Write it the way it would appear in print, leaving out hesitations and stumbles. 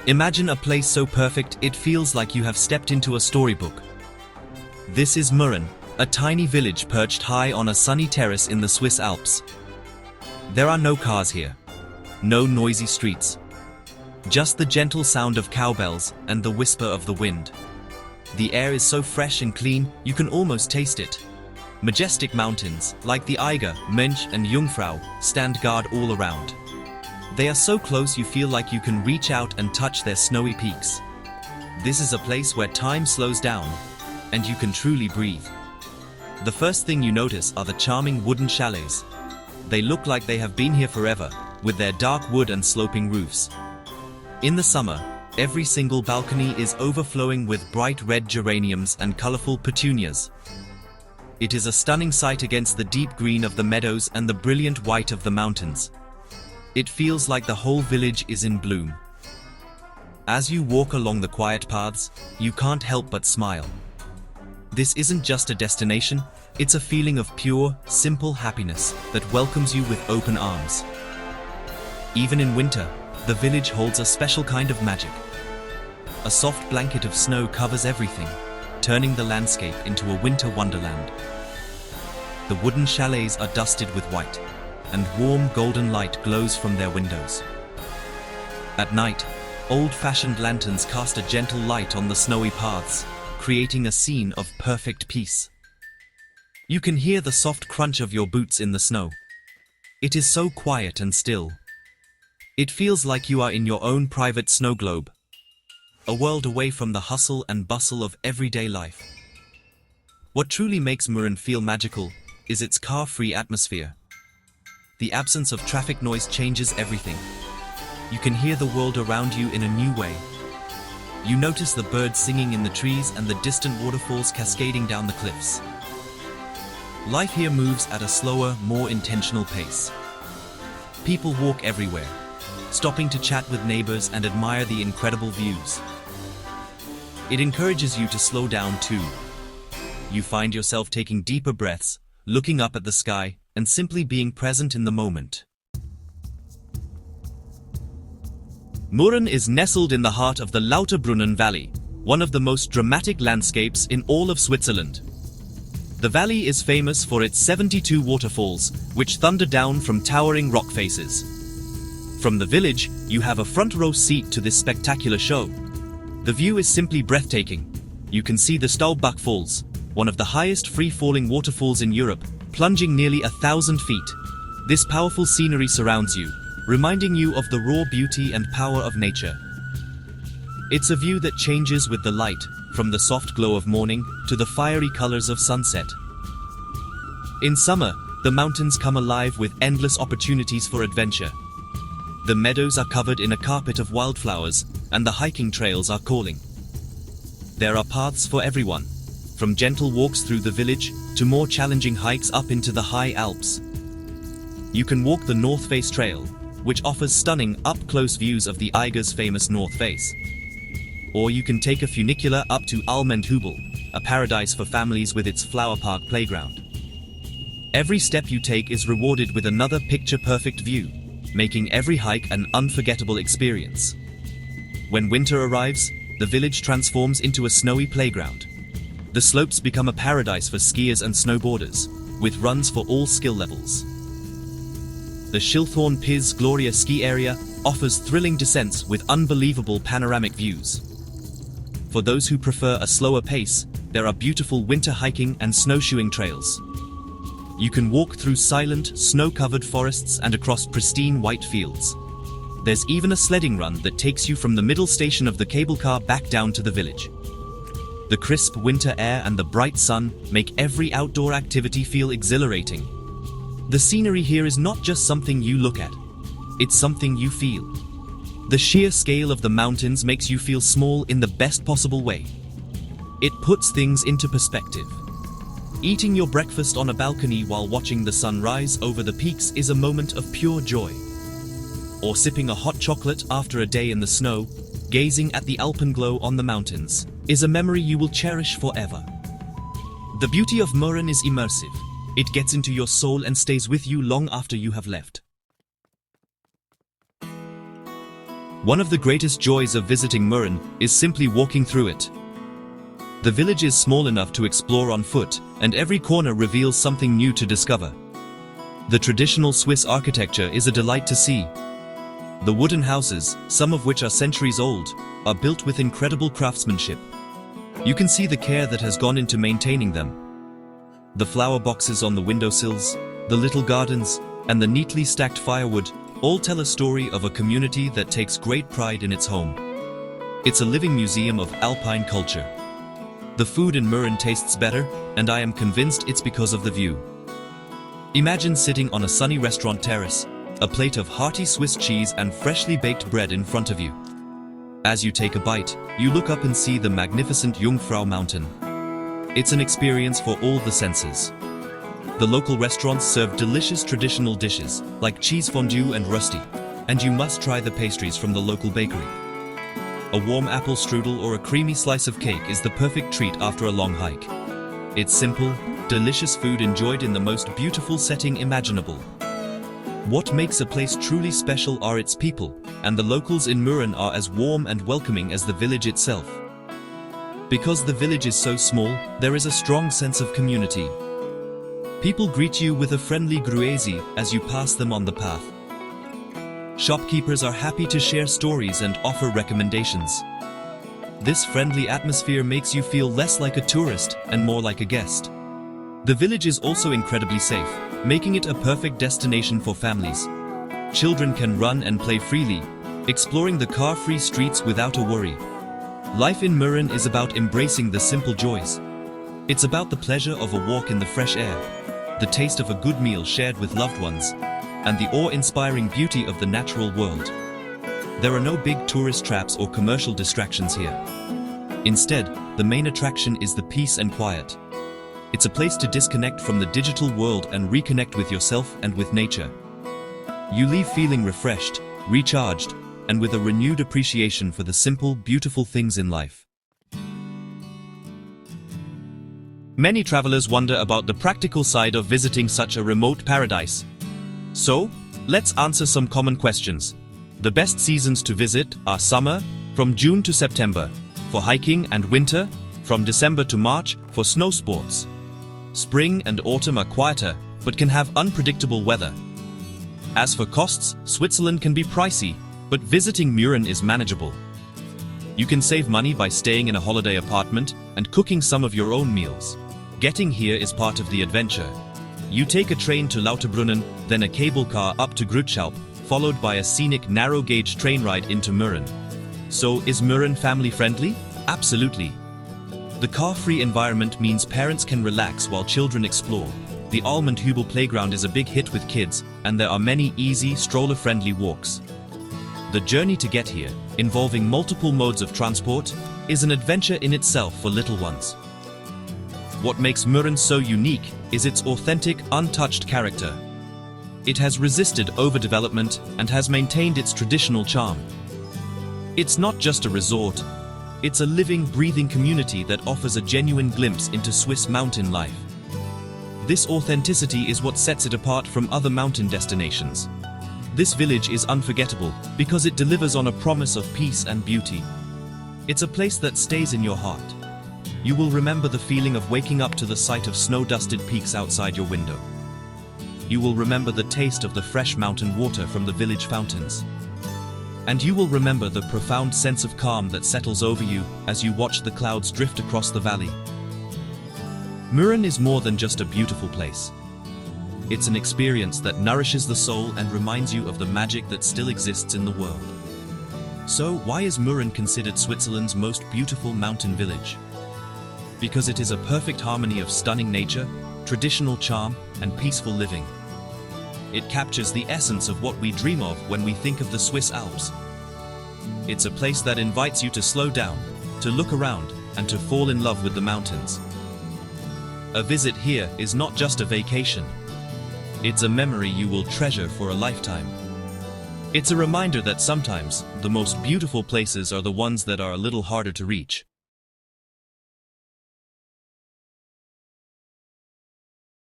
Imagine a place so perfect it feels like you have stepped into a storybook. This is Murren, a tiny village perched high on a sunny terrace in the Swiss Alps. There are no cars here, no noisy streets, just the gentle sound of cowbells and the whisper of the wind. The air is so fresh and clean, you can almost taste it. Majestic mountains, like the Eiger, Mönch and Jungfrau, stand guard all around. They are so close you feel like you can reach out and touch their snowy peaks. This is a place where time slows down, and you can truly breathe. The first thing you notice are the charming wooden chalets. They look like they have been here forever, with their dark wood and sloping roofs. In the summer, every single balcony is overflowing with bright red geraniums and colorful petunias. It is a stunning sight against the deep green of the meadows and the brilliant white of the mountains. It feels like the whole village is in bloom. As you walk along the quiet paths, you can't help but smile. This isn't just a destination, it's a feeling of pure, simple happiness that welcomes you with open arms. Even in winter, the village holds a special kind of magic. A soft blanket of snow covers everything, turning the landscape into a winter wonderland. The wooden chalets are dusted with white, and warm golden light glows from their windows. At night, old-fashioned lanterns cast a gentle light on the snowy paths, creating a scene of perfect peace. You can hear the soft crunch of your boots in the snow. It is so quiet and still. It feels like you are in your own private snow globe, a world away from the hustle and bustle of everyday life. What truly makes Murren feel magical is its car-free atmosphere. The absence of traffic noise changes everything. You can hear the world around you in a new way. You notice the birds singing in the trees and the distant waterfalls cascading down the cliffs. Life here moves at a slower, more intentional pace. People walk everywhere, stopping to chat with neighbors and admire the incredible views. It encourages you to slow down too. You find yourself taking deeper breaths, looking up at the sky, and simply being present in the moment. Murren is nestled in the heart of the Lauterbrunnen Valley, one of the most dramatic landscapes in all of Switzerland. The valley is famous for its 72 waterfalls, which thunder down from towering rock faces. From the village, you have a front-row seat to this spectacular show. The view is simply breathtaking. You can see the Staubach Falls, one of the highest free-falling waterfalls in Europe, plunging nearly 1,000 feet. This powerful scenery surrounds you, reminding you of the raw beauty and power of nature. It's a view that changes with the light, from the soft glow of morning to the fiery colors of sunset. In summer, the mountains come alive with endless opportunities for adventure. The meadows are covered in a carpet of wildflowers, and the hiking trails are calling. There are paths for everyone, from gentle walks through the village to more challenging hikes up into the high Alps. You can walk the North Face Trail, which offers stunning up-close views of the Eiger's famous North Face. Or you can take a funicular up to Almendhübel, a paradise for families with its flower park playground. Every step you take is rewarded with another picture-perfect view, making every hike an unforgettable experience. When winter arrives, the village transforms into a snowy playground. The slopes become a paradise for skiers and snowboarders, with runs for all skill levels. The Schilthorn Piz Gloria ski area offers thrilling descents with unbelievable panoramic views. For those who prefer a slower pace, there are beautiful winter hiking and snowshoeing trails. You can walk through silent, snow-covered forests and across pristine white fields. There's even a sledding run that takes you from the middle station of the cable car back down to the village. The crisp winter air and the bright sun make every outdoor activity feel exhilarating. The scenery here is not just something you look at, it's something you feel. The sheer scale of the mountains makes you feel small in the best possible way. It puts things into perspective. Eating your breakfast on a balcony while watching the sun rise over the peaks is a moment of pure joy. Or sipping a hot chocolate after a day in the snow, gazing at the alpenglow on the mountains, is a memory you will cherish forever. The beauty of Murren is immersive. It gets into your soul and stays with you long after you have left. One of the greatest joys of visiting Mürren is simply walking through it. The village is small enough to explore on foot, and every corner reveals something new to discover. The traditional Swiss architecture is a delight to see. The wooden houses, some of which are centuries old, are built with incredible craftsmanship. You can see the care that has gone into maintaining them. The flower boxes on the windowsills, the little gardens, and the neatly stacked firewood all tell a story of a community that takes great pride in its home. It's a living museum of alpine culture. The food in Mürren tastes better, and I am convinced it's because of the view. Imagine sitting on a sunny restaurant terrace, a plate of hearty Swiss cheese and freshly baked bread in front of you. As you take a bite, you look up and see the magnificent Jungfrau Mountain. It's an experience for all the senses. The local restaurants serve delicious traditional dishes, like cheese fondue and rösti, and you must try the pastries from the local bakery. A warm apple strudel or a creamy slice of cake is the perfect treat after a long hike. It's simple, delicious food enjoyed in the most beautiful setting imaginable. What makes a place truly special are its people, and the locals in Mürren are as warm and welcoming as the village itself. Because the village is so small, there is a strong sense of community. People greet you with a friendly grüezi as you pass them on the path. Shopkeepers are happy to share stories and offer recommendations. This friendly atmosphere makes you feel less like a tourist and more like a guest. The village is also incredibly safe, making it a perfect destination for families. Children can run and play freely, exploring the car-free streets without a worry. Life in Mürren is about embracing the simple joys. It's about the pleasure of a walk in the fresh air, the taste of a good meal shared with loved ones, and the awe-inspiring beauty of the natural world. There are no big tourist traps or commercial distractions here. Instead, the main attraction is the peace and quiet. It's a place to disconnect from the digital world and reconnect with yourself and with nature. You leave feeling refreshed, recharged, and with a renewed appreciation for the simple, beautiful things in life. Many travelers wonder about the practical side of visiting such a remote paradise. So, let's answer some common questions. The best seasons to visit are summer, from June to September, for hiking, and winter, from December to March, for snow sports. Spring and autumn are quieter, but can have unpredictable weather. As for costs, Switzerland can be pricey, but visiting Mürren is manageable. You can save money by staying in a holiday apartment and cooking some of your own meals. Getting here is part of the adventure. You take a train to Lauterbrunnen, then a cable car up to Grütschalp, followed by a scenic narrow-gauge train ride into Mürren. So, is Mürren family-friendly? Absolutely. The car-free environment means parents can relax while children explore. The Almendhübel playground is a big hit with kids, and there are many easy, stroller-friendly walks. The journey to get here, involving multiple modes of transport, is an adventure in itself for little ones. What makes Mürren so unique is its authentic, untouched character. It has resisted overdevelopment and has maintained its traditional charm. It's not just a resort, it's a living, breathing community that offers a genuine glimpse into Swiss mountain life. This authenticity is what sets it apart from other mountain destinations. This village is unforgettable because it delivers on a promise of peace and beauty. It's a place that stays in your heart. You will remember the feeling of waking up to the sight of snow-dusted peaks outside your window. You will remember the taste of the fresh mountain water from the village fountains. And you will remember the profound sense of calm that settles over you as you watch the clouds drift across the valley. Mürren is more than just a beautiful place. It's an experience that nourishes the soul and reminds you of the magic that still exists in the world. So, why is Mürren considered Switzerland's most beautiful mountain village? Because it is a perfect harmony of stunning nature, traditional charm, and peaceful living. It captures the essence of what we dream of when we think of the Swiss Alps. It's a place that invites you to slow down, to look around, and to fall in love with the mountains. A visit here is not just a vacation. It's a memory you will treasure for a lifetime. It's a reminder that sometimes the most beautiful places are the ones that are a little harder to reach.